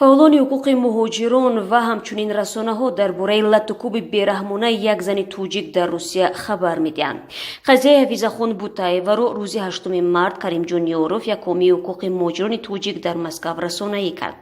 фаъолони ҳуқуқи муҳоҷирон ва ҳамчунин расонаҳо дар бораи латтукуби бераҳмонаи як зани туҷик дар Русия хабар медиҳанд. Қазияи Хафизахон Бутаеваро рӯзи 8 март Каримҷон Ёров, якумии ҳуқуқи муҳоҷирони туҷик дар Москав расонаӣ кард.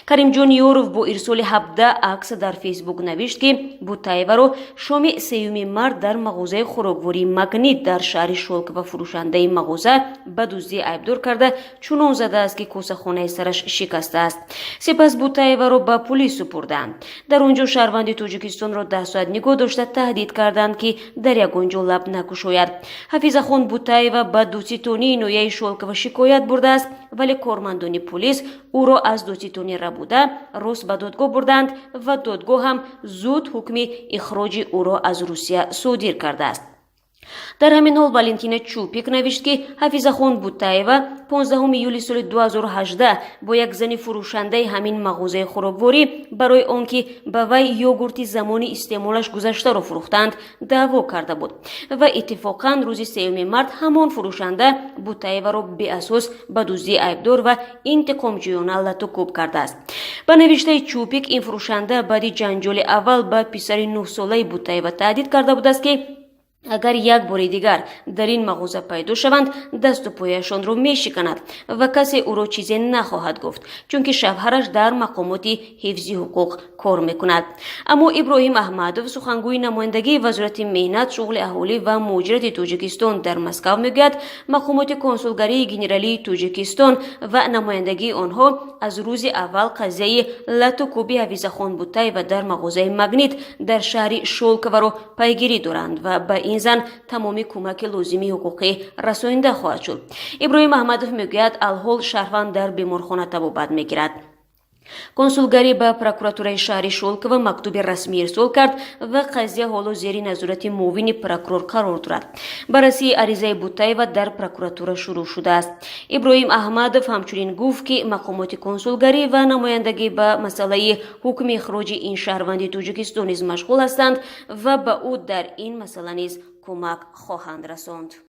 Каримҷон Ёров бо ирсоли 17 акс дар Фейсбук навишт, ки Бутаеваро шоми 3 март дар мағозаи хӯроквории Магнит дар шаҳри Шолково фурӯшандаи мағоза ба дуздӣ айбдор карда, чунон задааст, ки косахонаи сараш шикастааст. Сипас Бутаеваро ба пулис супурданд. Дар он ҷо шаҳрванди Тоҷикистонро 10 соат нигоҳ дошта таҳдид карданд, ки дар ягон ҷо лаб накушояд. Хафизахон Бутаева ба дӯцитонии ноҳияи Шолково шикоят бурдааст, вале кормандони пулис ӯро аз дӯцитонӣ рабуда рост ба додгоҳ бурданд ва додгоҳ ҳам зуд ҳукми ихроҷи ӯро аз Русия содир кардааст. Дар ҳамин ҳол Валентина Чупик навишт, ки Хафизахон Бутаева 15 июли соли 2018 бо як зани фурӯшандаи ҳамин мағозаи хӯрокворӣ барои он ки ба вай йогурти замони истеъмолаш гузаштаро фурӯхтанд, даъво карда буд ва иттифоқан рӯзи 3 март ҳамон фурӯшанда Бутаеваро беасос ба дуздии айбдор ва интиқомҷӯёна латтукуб кардааст. Ба навиштаи Чупик, ин фурӯшанда баъди ҷанҷоли аввал ба писари 9-солаи Бутаева таҳдид карда будааст, ки агар як бори дигар дар ин мағоза пайдо шаванд, дасту пояшонро мешиканад ва касе ӯро чизе нахоҳад гуфт, чунки шавҳараш дар мақомоти ҳифзи ҳуқуқ кор мекунад. Аммо Иброҳим Аҳмадов, сухангӯи намояндагии Вазорати меҳнат, шуғли аҳолӣ ва муҳоҷирати Тоҷикистон дар Москав мегӯяд, мақомоти консулгарии генералии Тоҷикистон ва намояндагии онҳо аз рӯзи аввал қазияи латтукуби Хафизахон Бутаева дар мағозаи Магнит дар шаҳри Шолковоро пайгирӣ доранд ва ба ин зан тамоми кӯмаки лозимии ҳуқуқӣ расонида хоҳад шуд. Иброҳим Аҳмадов мегӯяд, алҳол шаҳрванд дар беморхона табобат мегирад. Консулгарӣ ба прокуратураи шаҳри Шолково мактуби расмӣ ирсол кард ва қазия ҳоло зери назорати муовини прокурор қарор дорад. Баррасии аризаи Бутаева дар прокуратура шурӯъ шудааст. Иброҳим Аҳмадов ҳамчунин гуфт, ки мақомоти консулгарӣ ва намояндагӣ ба масъалаи ҳукми ихроҷи ин шаҳрванди Тоҷикистон низ машғул ҳастанд ва ба ӯ дар ин масъала низ кӯмак хоҳанд расонд.